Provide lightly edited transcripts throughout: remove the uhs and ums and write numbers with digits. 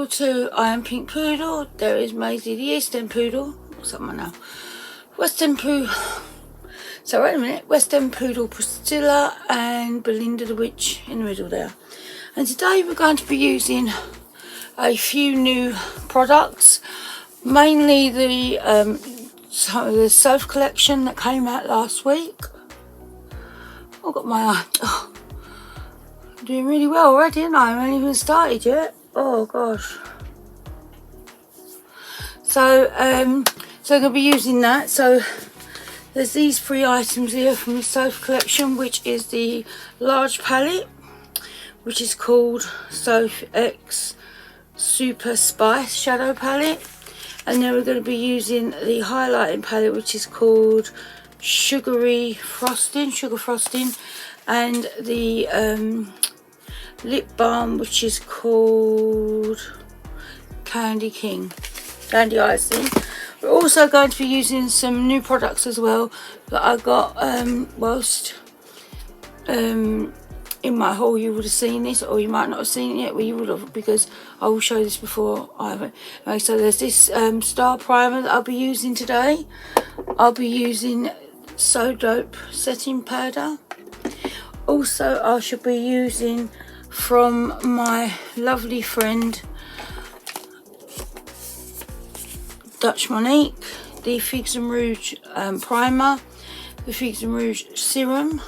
Poodle 2, I am Pink Poodle. There is Maisie the Eastern Poodle. What's up now? Western Poodle. So wait a minute. Western Poodle Priscilla and Belinda the Witch in the middle there. And today we're going to be using a few new products. Mainly the Soph Collection that came out last week. I've got my eye. Oh, I'm doing really well already, and I haven't even started yet. Oh gosh. So I'm going to be using that. So there's these 3 items here from the Soph Collection, which is the large palette, which is called Soph X Super Spice Shadow Palette. And then we're going to be using the highlighting palette, which is called Sugar Frosting, and the lip balm, which is called Candy Icing. We're also going to be using some new products as well that I got whilst in my haul. You would have seen this, or you might not have seen it yet. Well, you would have, because I will show this before I have it. Okay, so there's this star primer that I'll be using today. I'll be using So Dope setting powder. Also, I should be using from my lovely friend Dutch Monique the Figs and Rouge primer, the Figs and Rouge serum,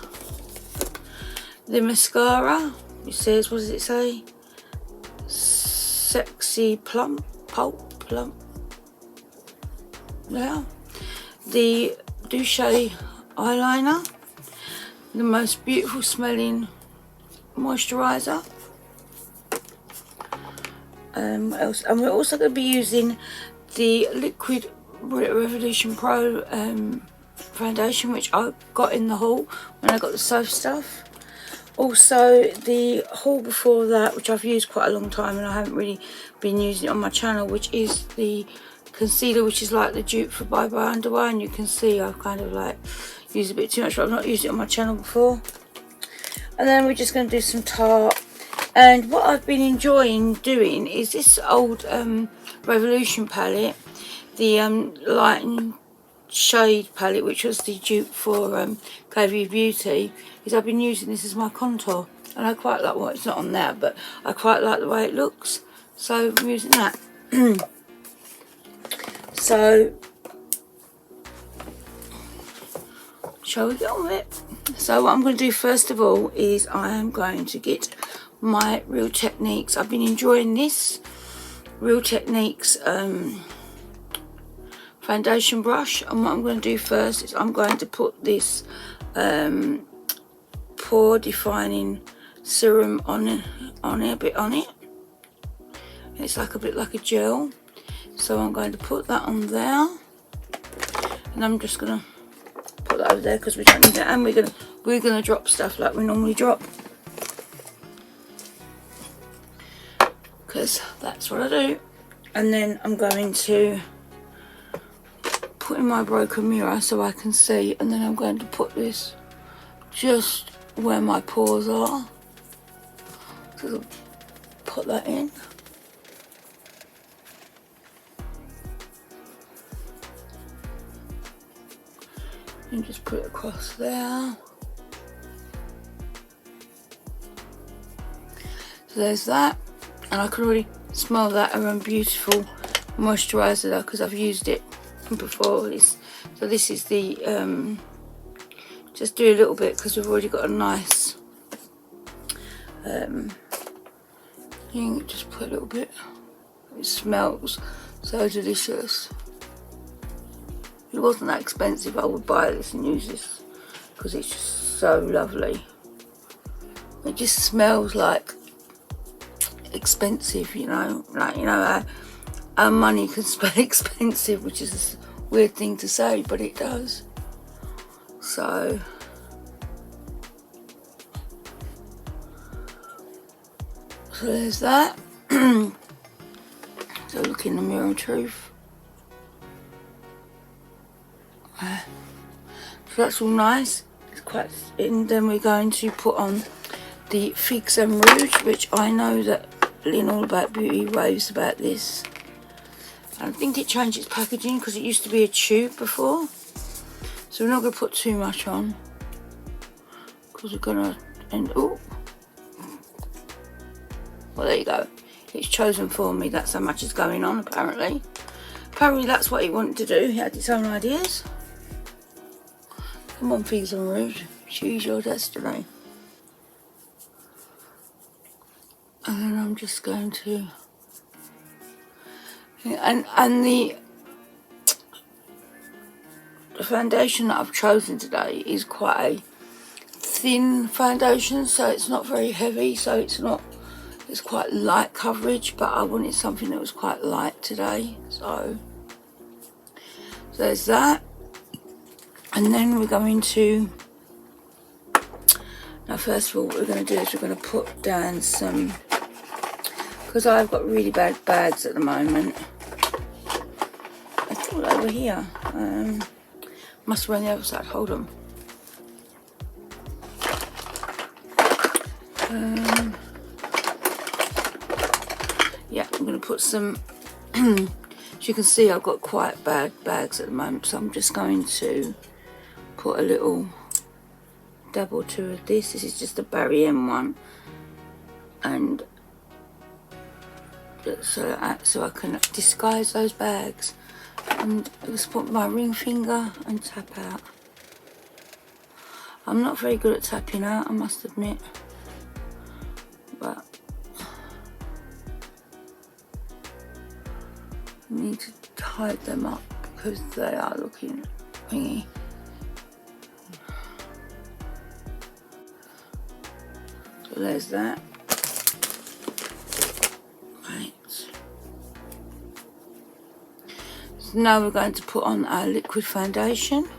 the mascara, it says, what does it say? Sexy plump. Yeah. The Dutch eyeliner, the most beautiful smelling moisturizer. What else? And we're also going to be using the liquid Revolution Pro foundation, which I got in the haul when I got the Soph stuff. Also the haul before that, which I've used quite a long time and I haven't really been using it on my channel, which is the concealer, which is like the dupe for Bye Bye Under Eye, and you can see I've kind of like used a bit too much, but I've not used it on my channel before. And then we're just going to do some Tarte. And what I've been enjoying doing is this old Revolution palette, the light and shade palette, which was the dupe for pavat, is I've been using this as my contour, and I quite like, well, it's not on there, but I quite like the way it looks, so I'm using that. So shall we get on with it? So what I'm going to do first of all is I am going to get my Real Techniques. I've been enjoying this Real Techniques foundation brush, and what I'm going to do first is I'm going to put this pore defining serum on it, a bit on it. It's like a bit like a gel, so I'm going to put that on there, and I'm just going to put that over there because we don't need that, and we're gonna drop stuff like we normally drop, because that's what I do. And then I'm going to put in my broken mirror so I can see, and then I'm going to put this just where my pores are. So I'll put that in. And just put it across there. So there's that, and I can already smell that around beautiful moisturizer though, because I've used it before. So this is the just do a little bit because we've already got a nice thing. Just put a little bit. It smells so delicious. If it wasn't that expensive, I would buy this and use this because it's just so lovely. It just smells like expensive, you know, like, you know, our money can smell expensive, which is a weird thing to say, but it does. So there's that. So look in the mirror, truth. So that's all nice. It's quite, and then we're going to put on the Figs and Rouge, which I know that Lynn All About Beauty raves about this. I think it changed its packaging because it used to be a tube before. So we're not going to put too much on because we're going to end. Oh, well, there you go. It's chosen for me. That's how much is going on, apparently. Apparently that's what he wanted to do. He had his own ideas. Come on, Figs and Rouge. Choose your destiny. And then I'm just going to... And the foundation that I've chosen today is quite a thin foundation, so it's not very heavy, so it's quite light coverage, but I wanted something that was quite light today, so there's that. And then we're going to, now first of all, what we're going to do is we're going to put down some, because I've got really bad bags at the moment. I thought they were here. Must be on the other side. Hold on. Yeah, I'm going to put some. As you can see, I've got quite bad bags at the moment, so I'm just going to put a little dab or two of this. This is just a Barry M one, and so I can disguise those bags. And just put my ring finger and tap out. I'm not very good at tapping out, I must admit, but I need to hide them up because they are looking thingy. So there's that. Right. So now we're going to put on our liquid foundation.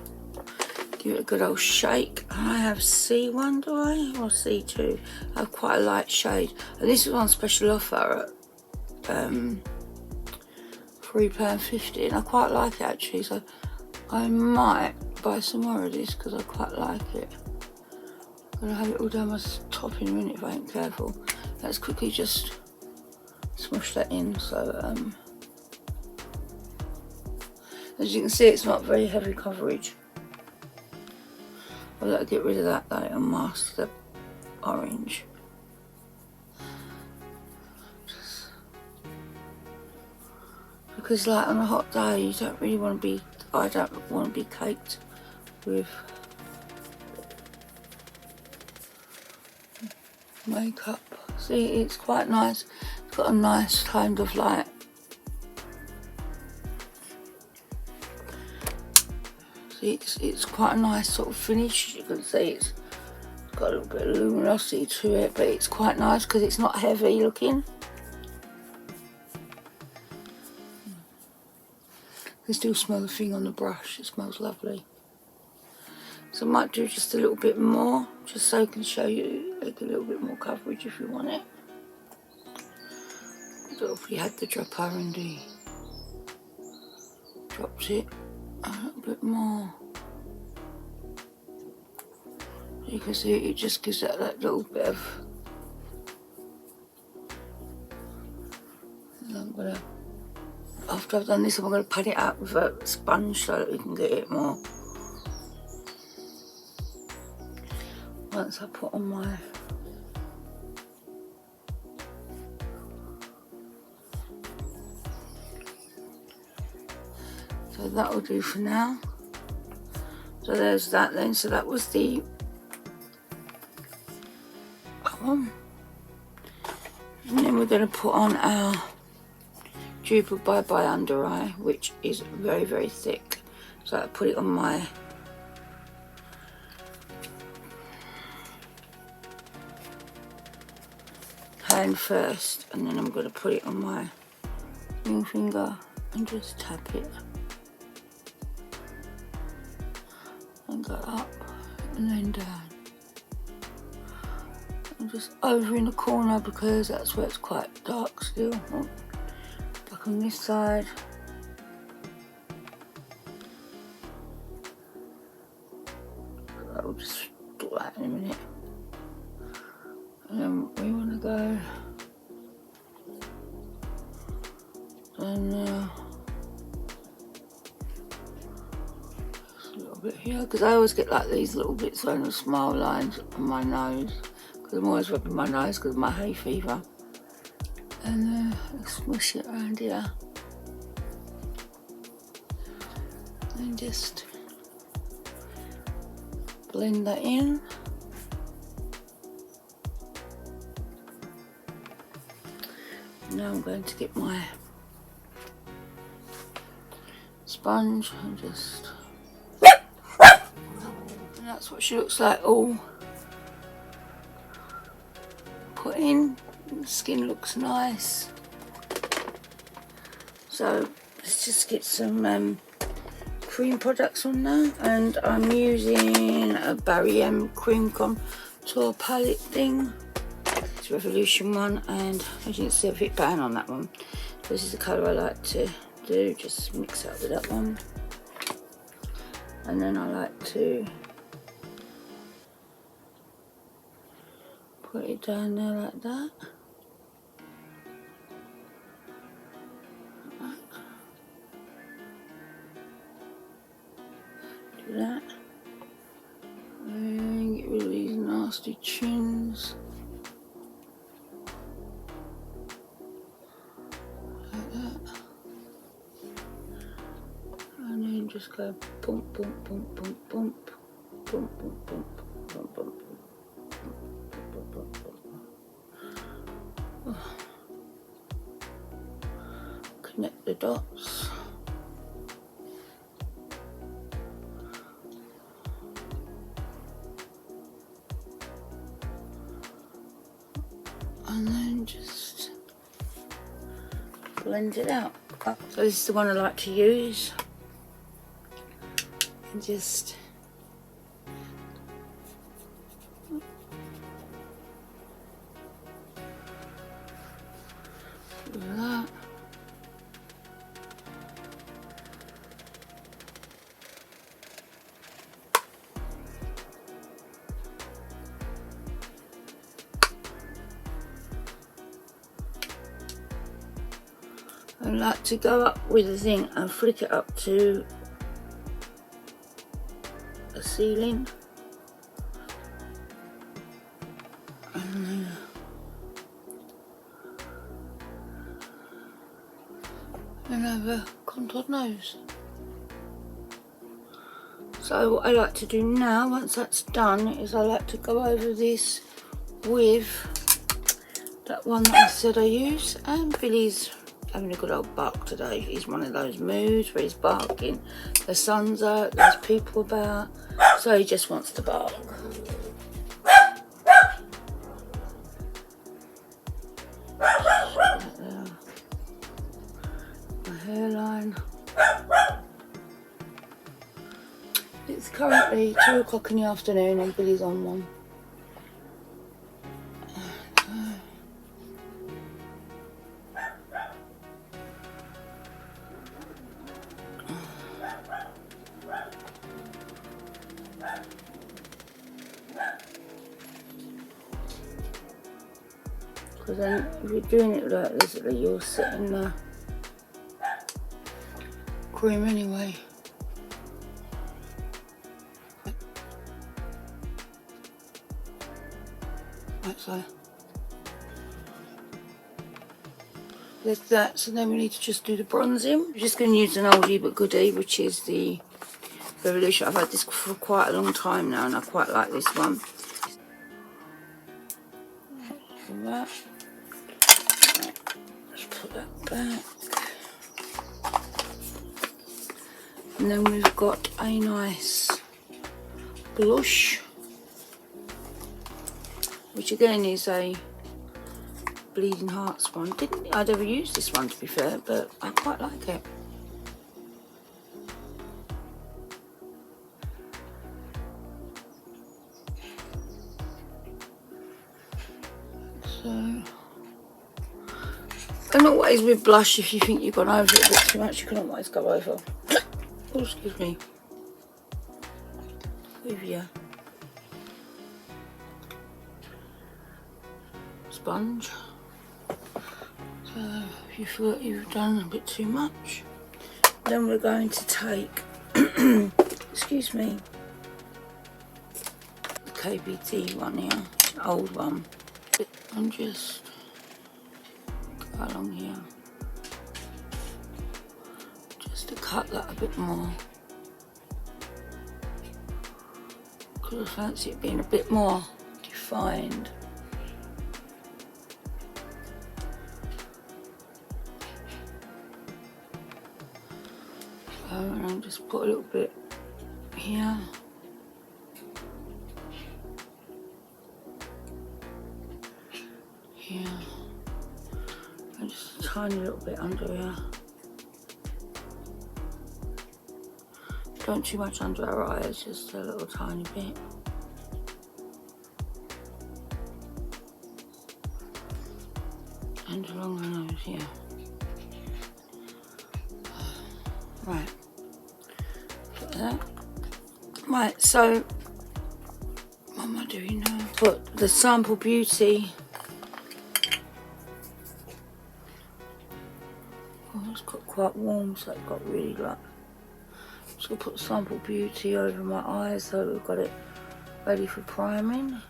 Give it a good old shake. I have C1, do I? Or C2? I have quite a light shade. And this was on special offer at £3.50, and I quite like it actually, so I might buy some more of this because I quite like it. I'm going to have it all down my top in a minute if I ain't careful. Let's quickly just smush that in. So as you can see, it's not very heavy coverage. I'll let get rid of that though and mask the orange. Because like on a hot day, you don't really want to be, I don't want to be caked with makeup. See, it's quite nice. It's got a nice kind of like, see, it's quite a nice sort of finish. You can see it's got a little bit of luminosity to it, but it's quite nice because it's not heavy looking. You can still smell the thing on the brush. It smells lovely. So I might do just a little bit more, just so I can show you like a little bit more coverage if you want it. But if we had the drop R&D, dropped it a little bit more. You can see it just gives that little bit of. I'm gonna, after I've done this, I'm gonna pat it out with a sponge so that we can get it more. Once I put on my so that will do for now. So there's that then. So that was the one. And then we're going to put on our dupe of Bye Bye Under Eye, which is very, very thick. So I put it on my hand first, and then I'm going to put it on my ring finger and just tap it and go up and then down. I'm just over in the corner because that's where it's quite dark still. Back on this side. I'll just do that in a minute. And then we want to go now a little bit here, because I always get like these little bits on the smile lines on my nose, because I'm always rubbing my nose because of my hay fever. And smush it around here and just blend that in. Now I'm going to get my sponge and just, and that's what she looks like all put in. The skin looks nice. So let's just get some cream products on now, and I'm using a GRWM cream contour palette thing. It's Revolution one, and as you can see, a bit pan on that one. This is the colour I like to do, just mix it up with that one. And then I like to put it down there like that. Do that. And get rid of these nasty chins. Like that. And then just go bump, bump, bump, bump, bump, bump, bump, bump, bump, bump. Connect the dots. And then just blend it out. So this is the one I like to use. And just do that. I like to go up with the thing and flick it up to the ceiling. And have a contoured nose. So what I like to do now, once that's done, is I like to go over this with that one that I said I use. And Billy's having a good old bark today. He's one of those moods where he's barking. The sun's out, there's people about, so he just wants to bark. My hairline. It's currently 2 o'clock in the afternoon and Billy's on one. Because then if you're doing it like this, you're setting the cream anyway. Like so. There's that, so then we need to just do the bronzing. I'm just going to use an oldie but goodie, which is the Revolution. I've had this for quite a long time now and I quite like this one. That. Let's put that back. And then we've got a nice blush, which again is a Bleeding Hearts one. I'd ever used this one, to be fair, but I quite like it. So, and always with blush, if you think you've gone over it a bit too much, you can always go over. Oh, excuse me. With your sponge. So if you feel like you've done a bit too much, then we're going to take, excuse me, the KBT one here, the old one, and just go along here, just to cut that a bit more, because I fancy it being a bit more defined. And I'll just put a little bit here. Here. And just a tiny little bit under here. Don't too much under our eyes, just a little tiny bit. And along the nose here. Right. Put that. Right, so what am I doing now? Put the Sample Beauty. Oh, it's got quite warm, so it's got really like. Just gonna put Sample Beauty over my eyes so we've got it ready for priming.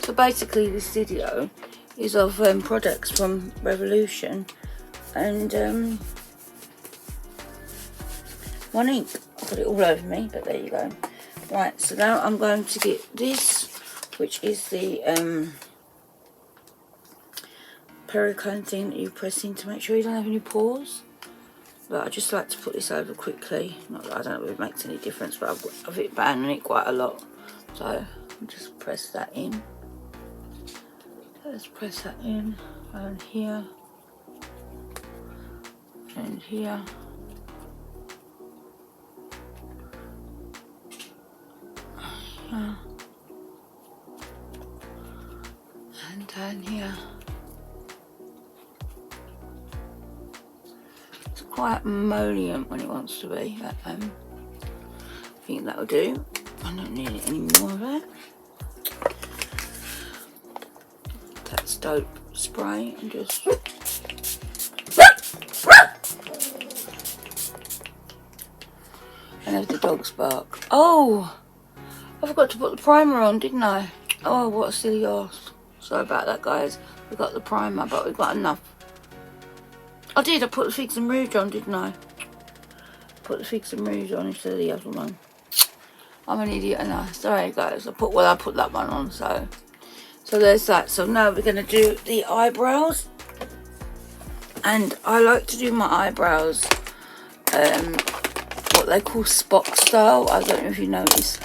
So basically this video is of products from Revolution and Monique. I've got it all over me, but there you go. Right, so now I'm going to get this, which is the pericone thing that you press in to make sure you don't have any pores. But I just like to put this over quickly. Not that I don't know if it makes any difference, but I've hit bang on it quite a lot. So I'll just press that in. Let's press that in, and here, and here, here, and down here. It's quite emollient when it wants to be, but I think that'll do. I don't need any more of it. That's dope spray and just and have the dogs bark. Oh, I forgot to put the primer on, didn't I? Oh, what a silly arse. Sorry about that, guys. We got the primer, but we've got enough. I did. I put the Figs and Rouge on, didn't I? Put the Figs and Rouge on instead of the other one. I'm an idiot, and I. Sorry, guys. I put that one on, so there's that. So now we're going to do the eyebrows. And I like to do my eyebrows what they call spot style. I don't know if you notice.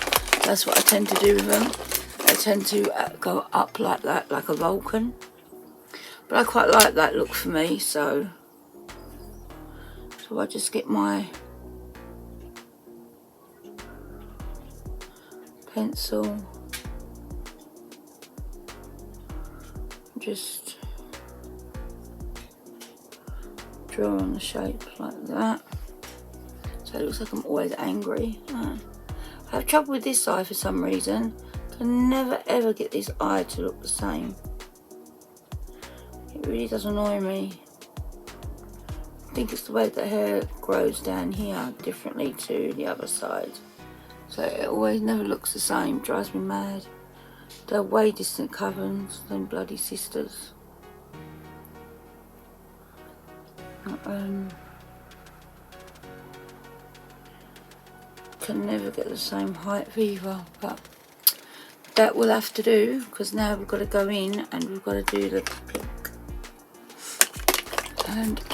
That's what I tend to do with them. They tend to go up like that, like a Vulcan. But I quite like that look for me, so I just get my pencil, just draw on the shape like that. So it looks like I'm always angry. I have trouble with this eye for some reason. Can never ever get this eye to look the same. It really does annoy me. I think it's the way the hair grows down here differently to the other side. So it always never looks the same. Drives me mad. They're way distant cousins than bloody sisters. Can never get the same height either, but that will have to do, because now we've got to go in and we've got to do the pink.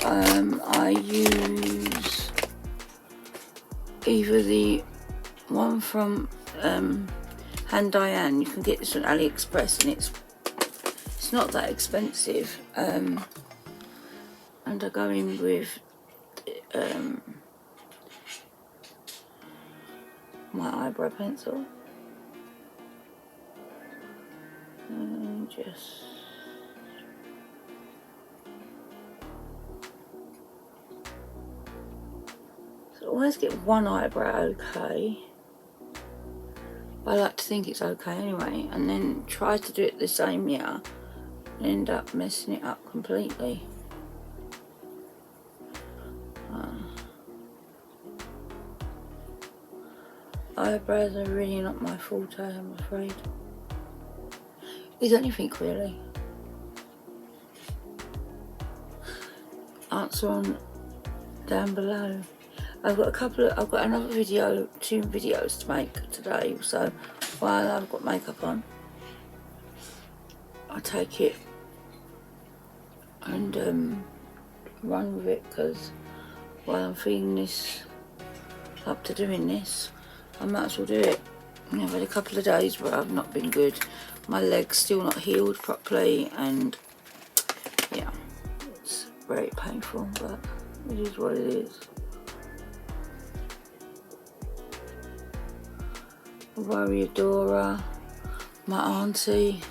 And I use either the one from Han Diane. You can get this on AliExpress, and it's not that expensive. And I go in with my eyebrow pencil and just I always get one eyebrow okay. I like to think it's okay anyway, and then try to do it the same year and end up messing it up completely. Eyebrows are really not my forte, I'm afraid. Is anything really? Answer on down below. I've got another video, 2 videos to make today, so while I've got makeup on, I take it and run with it, because while I'm feeling this up to doing this, I might as well do it. I've had a couple of days where I've not been good. My leg's still not healed properly, and yeah, it's very painful, but it is what it is. Warrior Dora, my auntie.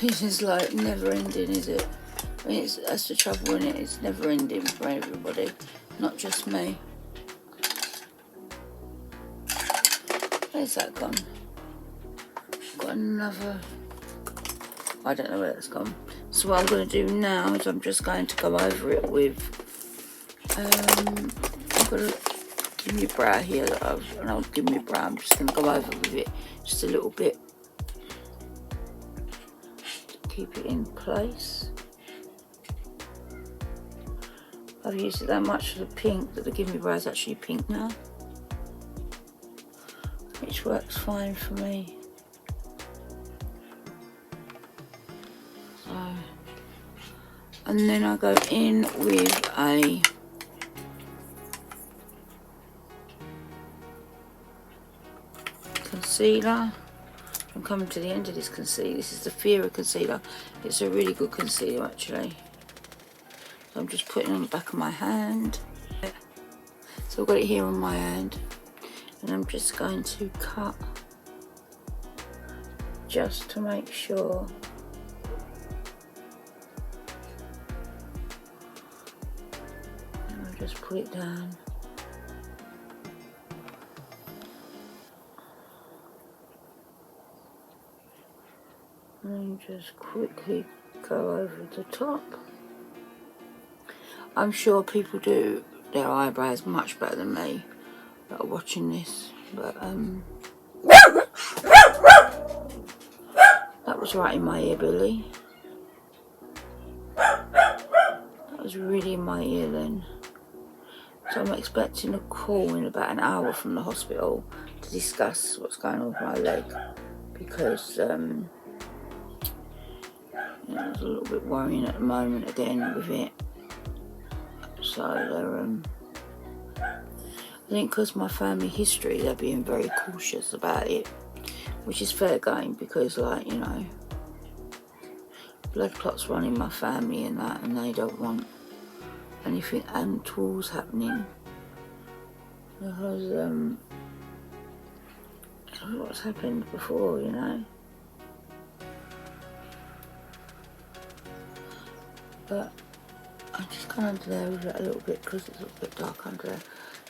This is like never ending, is it? I mean, that's the trouble, isn't it? It's never ending for everybody, not just me. Where's that gone? Got another. I don't know where it's gone. So what I'm going to do now is I'm just going to go over it with. I've got a Give Me Brow here that an old Give Me Brow. I'm just going to go over with it just a little bit to keep it in place. I've used it that much for the pink that the Give Me Brow is actually pink now, which works fine for me. So, and then I go in with a concealer. I'm coming to the end of this concealer. This is the Fear concealer. It's a really good concealer actually. So I'm just putting it on the back of my hand. So I've got it here on my hand, and I'm just going to cut just to make sure. And I'll just put it down. And just quickly go over the top. I'm sure people do their eyebrows much better than me that are watching this, but that was right in my ear, Billy. That was really in my ear then. So I'm expecting a call in about an hour from the hospital to discuss what's going on with my leg, because yeah, it's a little bit worrying at the moment again with it. So they're I think because my family history, they're being very cautious about it, which is fair game, because, like, you know, blood clots run in my family and that, and they don't want anything untoward happening, because what's happened before, you know. But I'm just going under there with it a little bit because it's a little bit dark under there.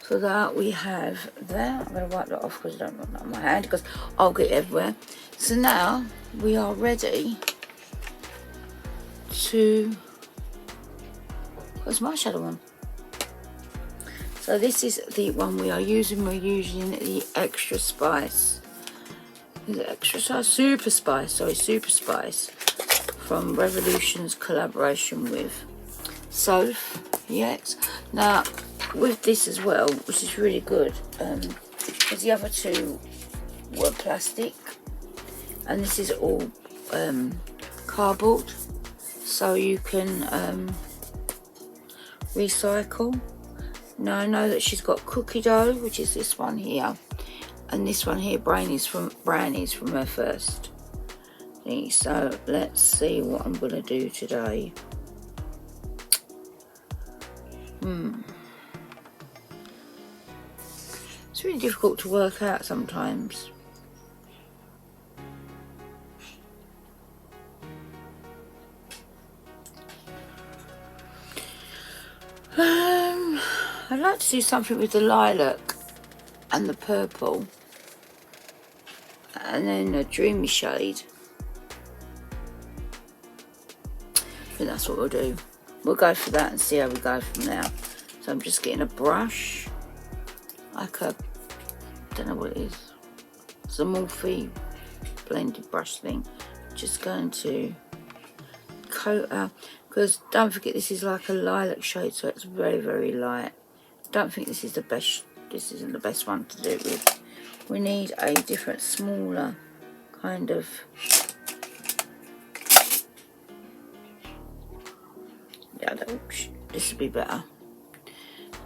So that we have there. I'm going to wipe that off because I don't want that on my hand because I'll get everywhere. So now we are ready to put my shadow on. So this is the one we are using. We're using the Extra Spice. Is it Extra Spice? Super Spice. Sorry, Super Spice from Revolution's collaboration with Soph X. Now, with this as well, which is really good, because the other two were plastic, and this is all cardboard, so you can recycle. Now I know that she's got cookie dough, which is this one here, and this one here, brownies from her first thing. So let's see what I'm gonna do today. It's really difficult to work out sometimes. I don't like to do something with the lilac and the purple, and then a dreamy shade. I think that's what we'll do. We'll go for that and see how we go from there. So I'm just getting a brush, like a, don't know what it is, it's a Morphe blended brush thing. Just going to coat her, because don't forget this is like a lilac shade, so it's very, very light. Don't think this is the best, this isn't the best one to do it with. We need a different, smaller kind of, yeah, this would be better.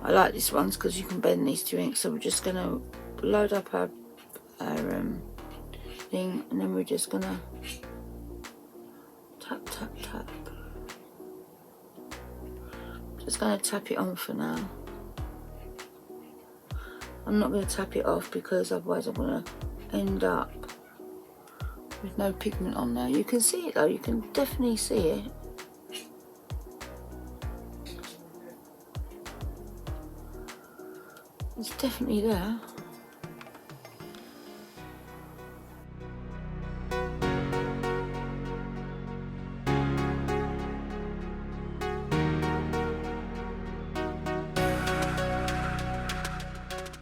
I like this ones because you can bend these to ink. So we're just going to load up our thing, and then we're just going to tap, tap, tap. Just going to tap it on for now. I'm not going to tap it off because otherwise I'm going to end up with no pigment on there. You can see it though, you can definitely see it. It's definitely there.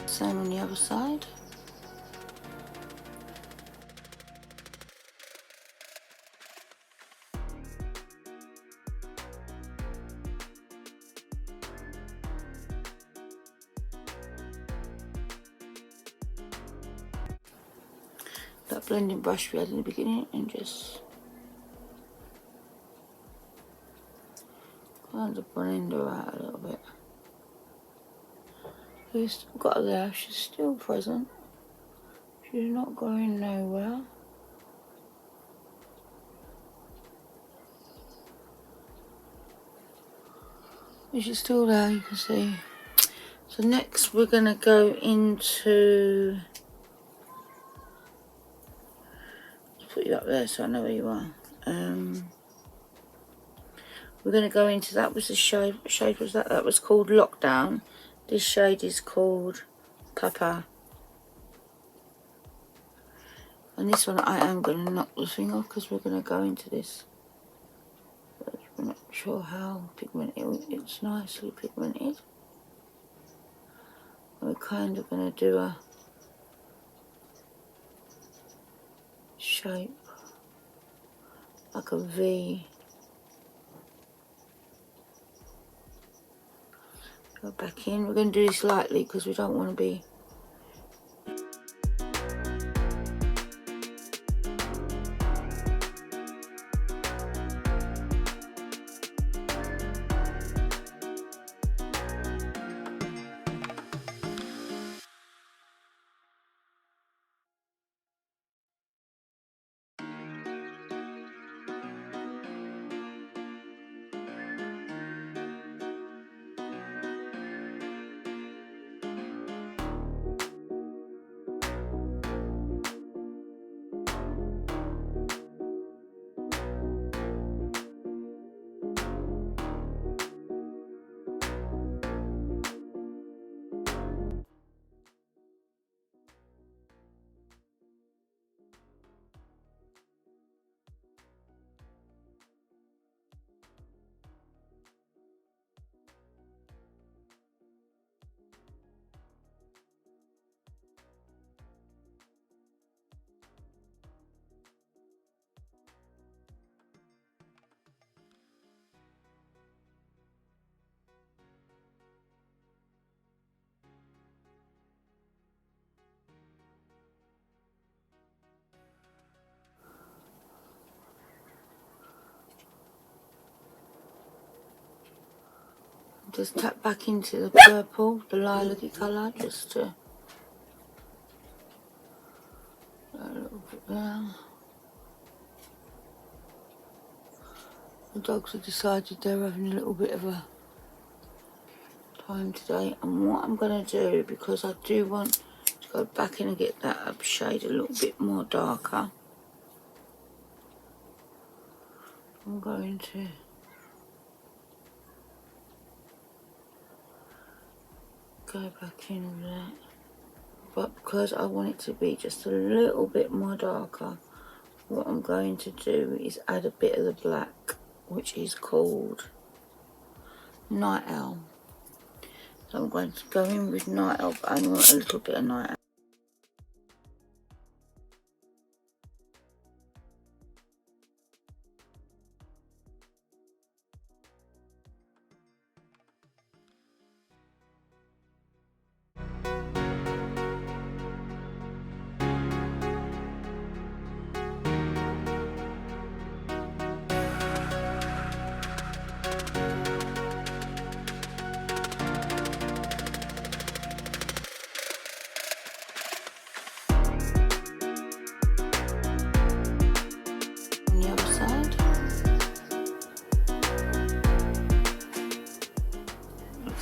Same on the other side. That blending brush we had in the beginning, and just kind of blend her out a little bit. We've still got her there, she's still present. She's not going nowhere. She's still there, you can see. So next we're going to go into, let's put you up there so I know where you are. We're going to go into, that was the shade was that? That was called Lockdown. This shade is called pavat. And this one I am going to knock the thing off because we're going to go into this. But we're not sure how pigmented, it's nicely pigmented. And we're kind of going to do a shape, like a V. Go back in. We're going to do this lightly because we don't want to be. Just tap back into the purple, the lilac-y colour, just to a little bit there. The dogs have decided they're having a little bit of a time today, and what I'm going to do, because I do want to go back in and get that shade a little bit more darker, I'm going to go back in with that. But because I want it to be just a little bit more darker, what I'm going to do is add a bit of the black, which is called Night Owl. So I'm going to go in with Night Owl, but I only want a little bit of Night Owl.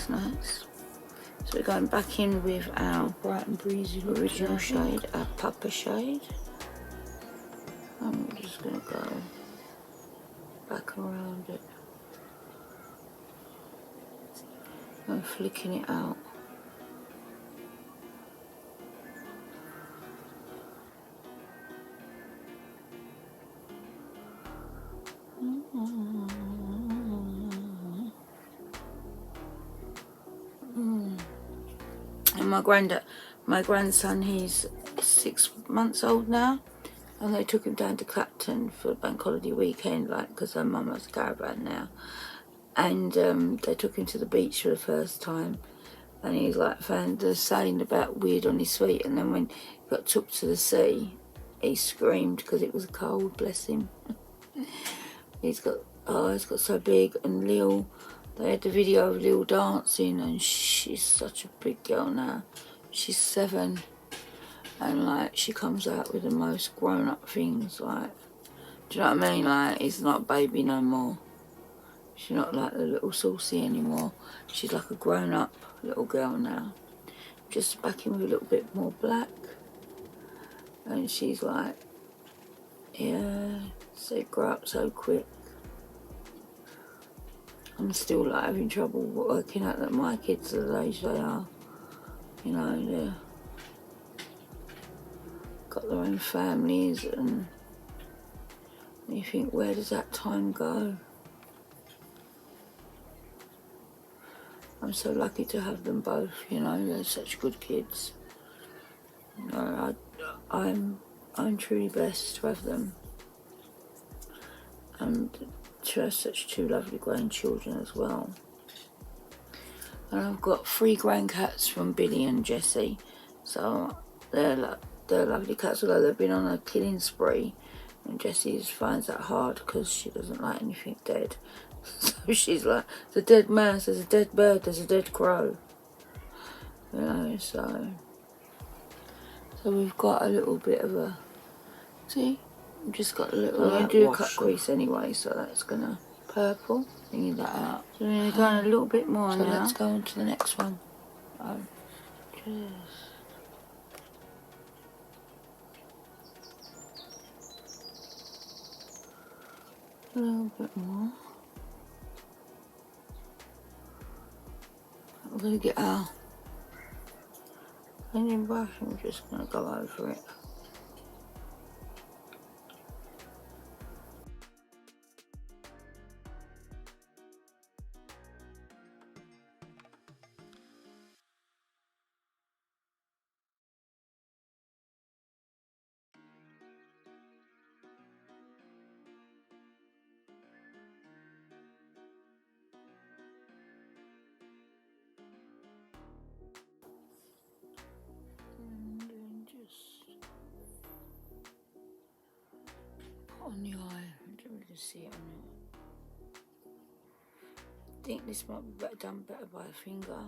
Nice. So we're going back in with our Bright and Breezy original shade, our Papa shade. And we're just going to go back around it and flicking it out. And my grandson, he's 6 months old now, and they took him down to Clapton for a bank holiday weekend, like, because her mum has a caravan now, and they took him to the beach for the first time, and he's like found the saying about weird on his feet, and then when he got took to the sea, he screamed because it was cold, bless him. He's got so big, and Lil, they had the video of Lil dancing, and she's such a big girl now. She's 7, and like she comes out with the most grown-up things. Like, do you know what I mean? Like, he's not a baby no more. She's not like the little saucy anymore. She's like a grown-up little girl now. Just back in with a little bit more black, and she's like, yeah, they grow up so quick. I'm still like having trouble working out that my kids are the age they are. You know, they're got their own families, and you think, where does that time go? I'm so lucky to have them both, you know, they're such good kids. You know, I'm truly blessed to have them. And to have such 2 lovely grandchildren as well. And I've got 3 grandcats from Billy and Jessie, so they're lovely cats, although they've been on a killing spree, and Jessie finds that hard because she doesn't like anything dead. So she's like, there's a dead mouse, there's a dead bird, there's a dead crow, you know. So we've got a little bit of a, see, we've just got a little, I'm going to do a cut crease anyway, so that's gonna purple, thingy that out. So we're going a little bit more now. Let's go on to the next one. Just a little bit more. I'm going to get our blending brush and we're just going to go over it. On the eye, I don't really see it on it. I think this might be done better by a finger.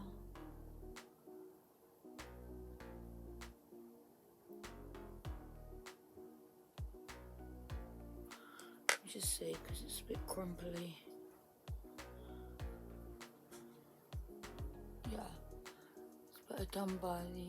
Let me just see, because it's a bit crumply. Yeah, it's better done by the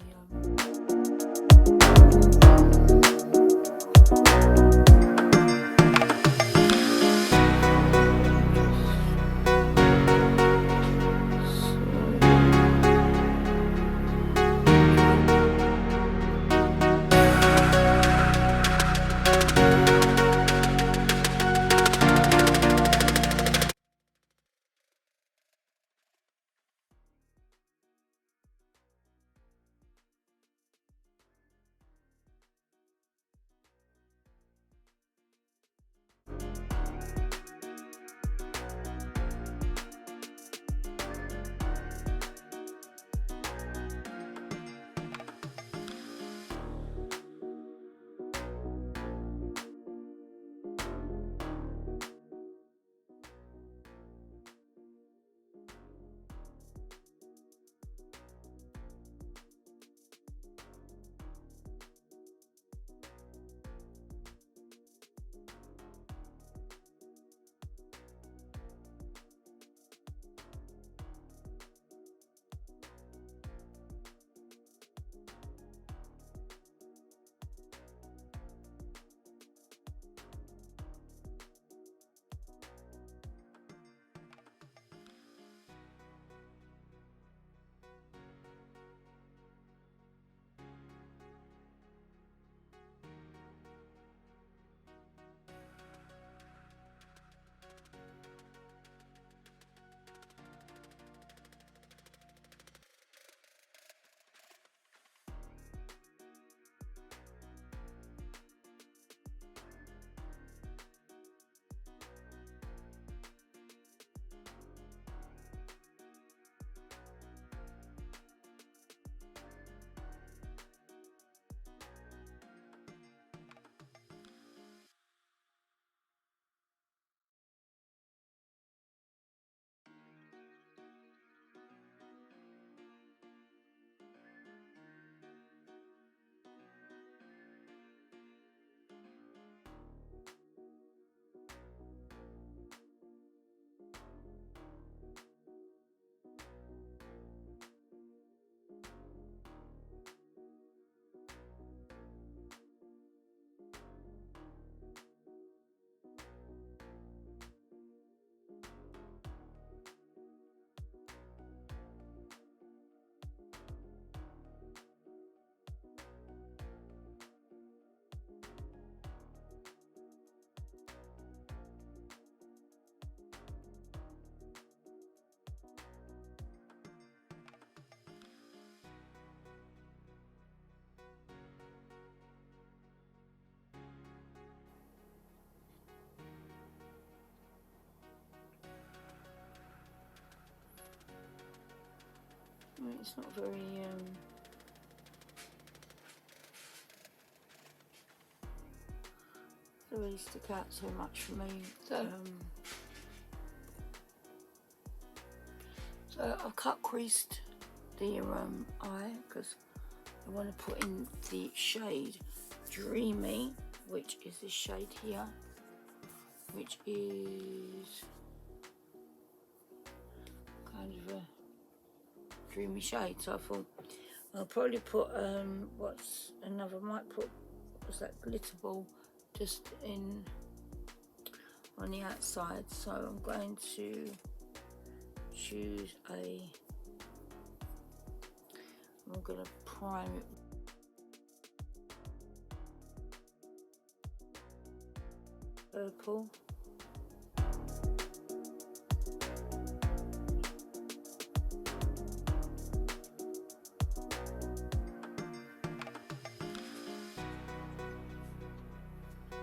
It's not very doesn't really stick out so much for me. So I've cut creased the eye because I want to put in the shade Dreamy, which is this shade here, which is kind of a dreamy shade. So I thought I'll probably put what's might put what's that glitter ball just in on the outside. So I'm going to choose I'm going to prime it purple.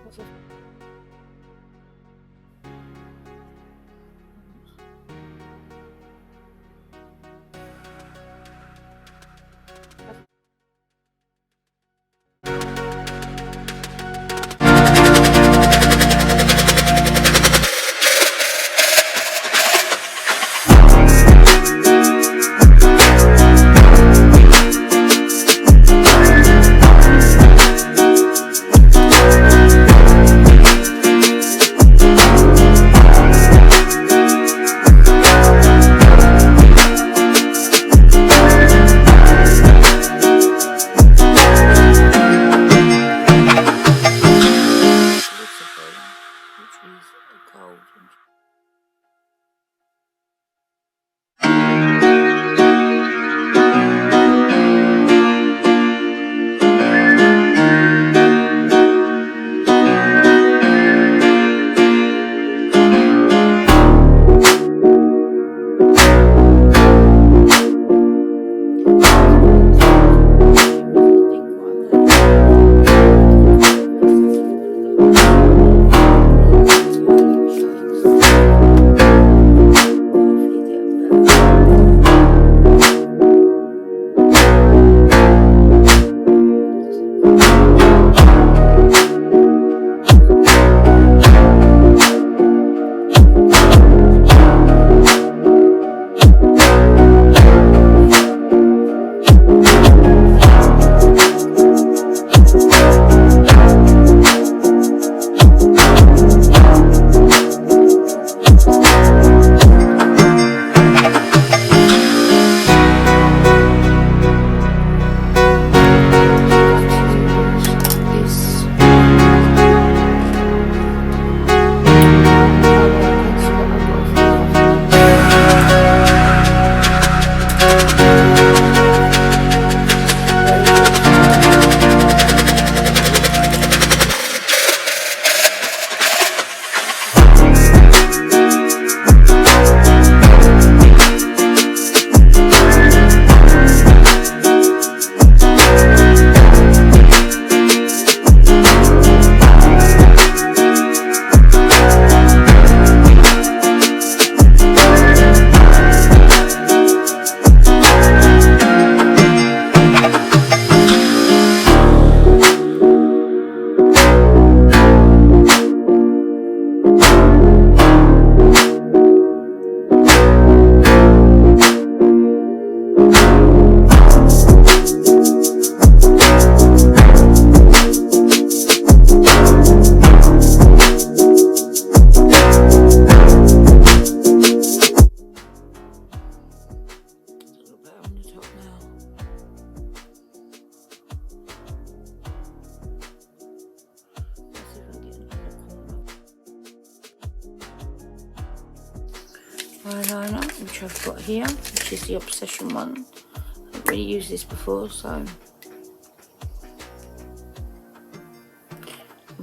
What's it? eyeliner, which I've got here, which is the Obsession one. I've really used this before, so I'm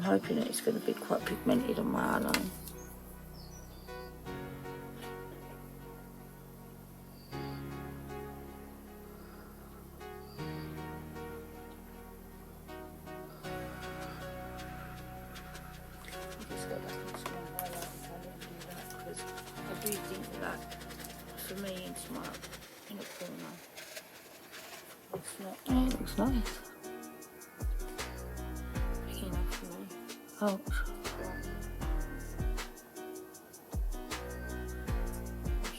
hoping that it's going to be quite pigmented on my eyeline. I do think that for me, it's my inner corner. It's not. Oh, it looks nice. Big enough for me. Oh.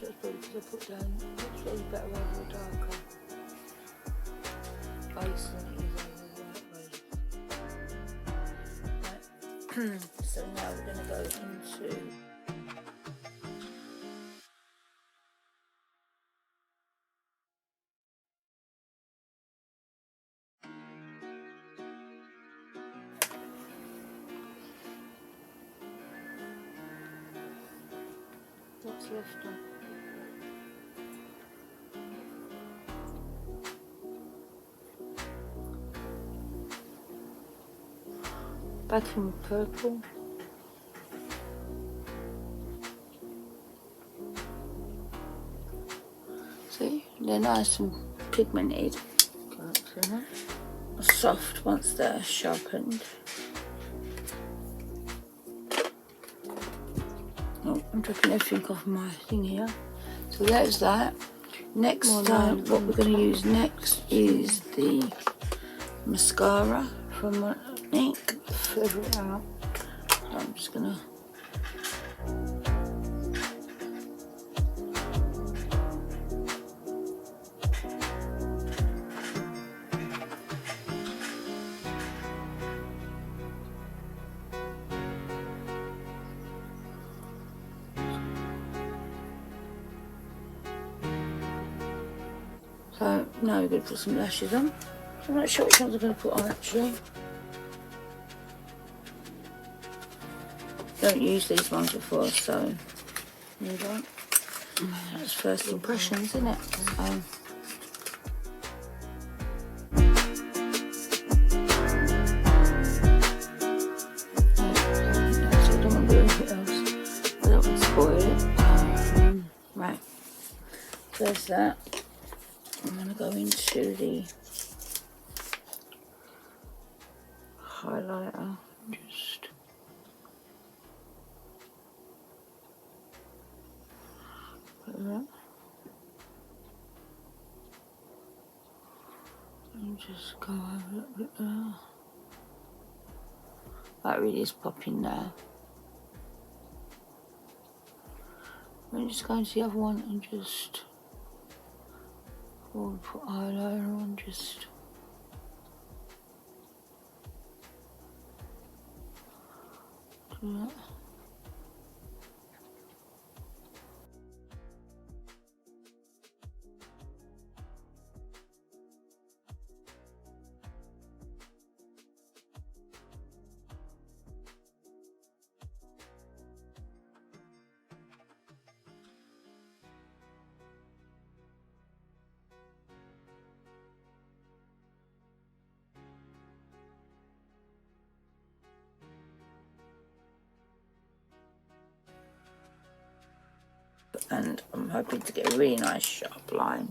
That's probably because I put down, it's probably better over a darker base than it is over a white base. Right. So now we're going to go into what's left on. Back in purple. See, they're nice and pigmented. Soft once they're sharpened. Oh, I'm dropping everything off my thing here. So there's that. Next time, what we're going to use next is the mascara from Monique. Feather it out. So I'm just going to. So now we're going to put some lashes on. I'm not sure which ones I'm going to put on actually. Don't use these ones before, so you don't. That's first impressions, isn't it? So. I don't want to do anything else. I don't want to spoil it. Right. There's that. I'm going to go into the highlighter. Just put that. And just go over a little bit there. That really is popping now. I'm just going to the other one and just put eyeliner on, just do that. And I'm hoping to get a really nice sharp line.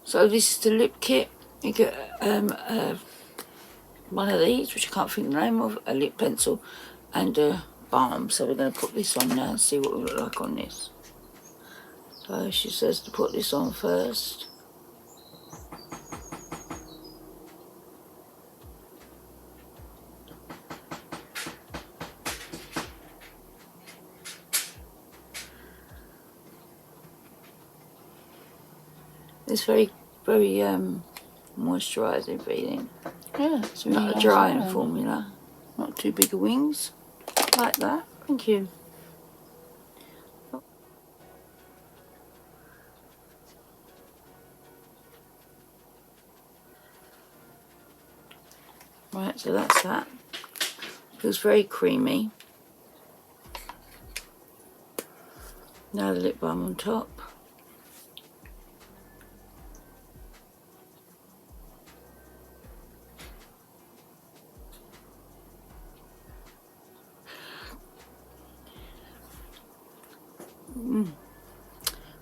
So this is the lip kit. You get one of these, which I can't think the name of, a lip pencil and a balm. So we're going to put this on now and see what we look like on this. So she says to put this on first. It's very, very moisturising feeling. Yeah, it's really Not a nice drying eyeliner. formula. Not too big of wings. Like that. Thank you. Right, so that's that. Feels very creamy. Now the lip balm on top.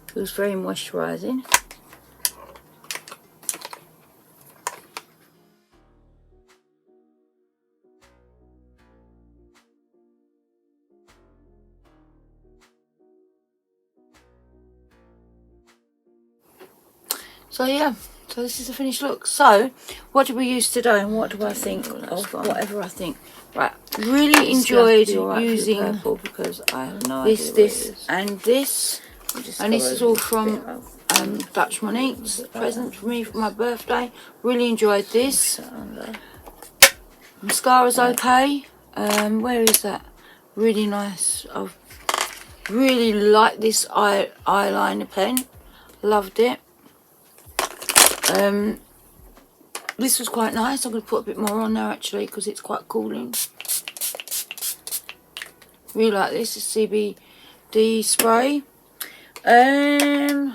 Feels very moisturising. So yeah, so this is the finished look. So, what did we use today and what do I think of whatever I think? Right, really enjoyed using purple because I have no idea this and this. And this is all from Dutch Monique's present for me for my birthday. Really enjoyed this. Mascara's okay. Where is that? Really nice. I really like this eyeliner pen. Loved it. This was quite nice. I'm going to put a bit more on there actually because it's quite cooling. Really like this. It's CBD spray. I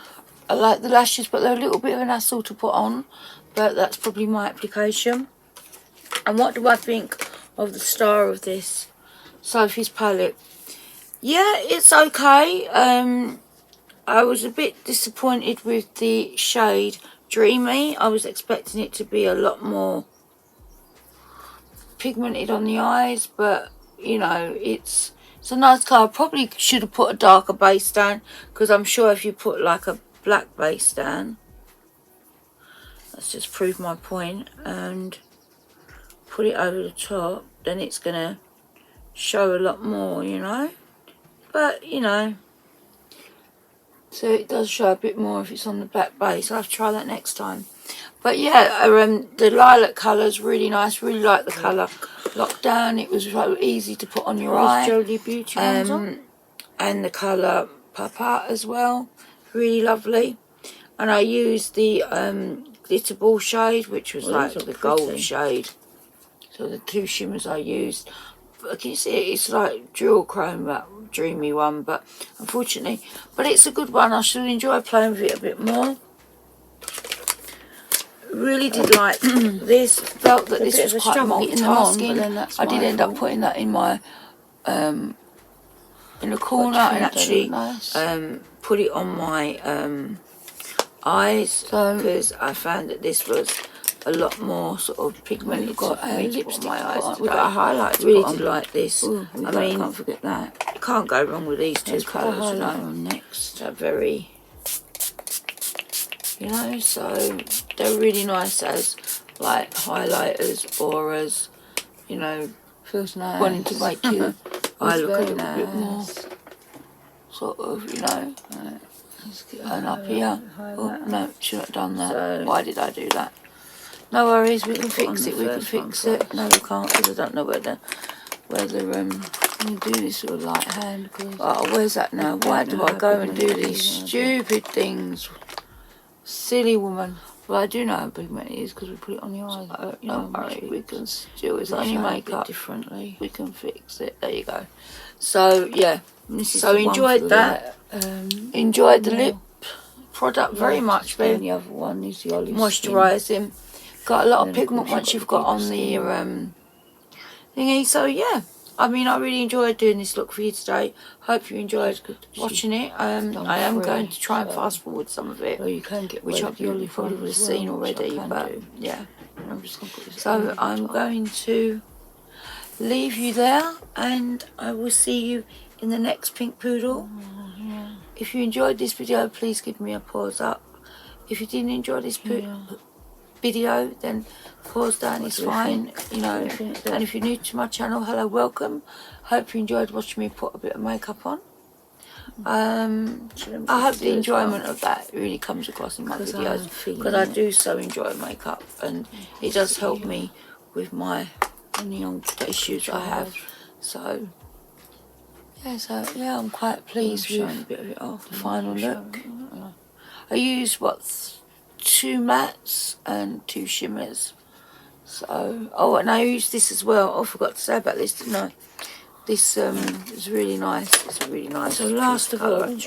like the lashes, but they're a little bit of an hassle to put on, but that's probably my application. And what do I think of the star of this Sophie's palette? Yeah, it's okay. I was a bit disappointed with the shade Dreamy. I was expecting it to be a lot more pigmented on the eyes, but you know, it's a nice colour. I probably should have put a darker base down because I'm sure if you put like a black base down, let's just prove my point, and put it over the top, then it's gonna show a lot more, you know. But you know, so it does show a bit more if it's on the black base. I'll have to try that next time. But yeah, the lilac colour's really nice. Really like the colour. Lockdown, it was so easy to put on your eye. Jodie Beauty and the colour pavat as well. Really lovely. And I used the glitter ball shade, which was like the gold shade. So the two shimmers I used. But can you see it? It's like jewel chrome, that dreamy one, but unfortunately, but it's a good one. I should enjoy playing with it a bit more. Really did like this. Felt that this was quite multitasking. I did end up putting that in my in the corner and actually put it on my eyes because I found that this was a lot more sort of pigmented. Got lipstick on my eyes. We've got a highlight. Really did like this. Ooh, I mean, can't forget that. You can't go wrong with these two colours. You know, on next. They're very, you know, so they're really nice as like highlighters or as, you know, feels nice. Wanting to make your eye look a little bit more sort of, you know. And up here. Oh no, shouldn't have done that. So, why did I do that? No worries, we can fix it. We can fix it. No, we can't because I don't know where the you do this with a light hand. Oh, where's that now? Why do I go and do these stupid things? Silly woman. Well, I do know how pigmented it is because we put it on your eyes. Don't worry, we can still. It's only makeup differently. We can fix it. There you go. So yeah, so enjoyed that. Enjoyed the lip product very much. The other one is the olive moisturising. Got a lot of pigment once you've got on the thingy. So yeah, I mean, I really enjoyed doing this look for you today. Hope you enjoyed watching it. I am going to try and fast forward some of it, which you probably would have seen already. But yeah, I'm just going to put this. So I'm going to leave you there, and I will see you in the next pink poodle. If you enjoyed this video, please give me a pause up. If you didn't enjoy this video, then pause down is fine, you know. And if you're new to my channel, hello, welcome. Hope you enjoyed watching me put a bit of makeup on. I hope the enjoyment of that really comes across in my videos, because I do so enjoy makeup, and it does help me with my any old issues I have. So yeah, I'm quite pleased with the final look. I used 2 mattes and 2 shimmers. So and I used this as well. I forgot to say about this, didn't I? This is really nice. It's really nice. So last of all,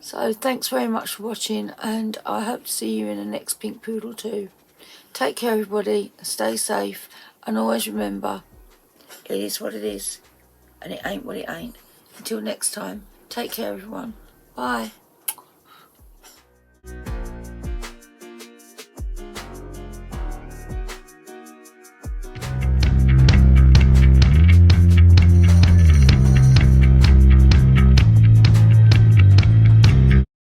so thanks very much for watching, and I hope to see you in the next Pink Poodle too. Take care, everybody. Stay safe, and always remember, it is what it is, and it ain't what it ain't. Until next time, take care, everyone. Bye.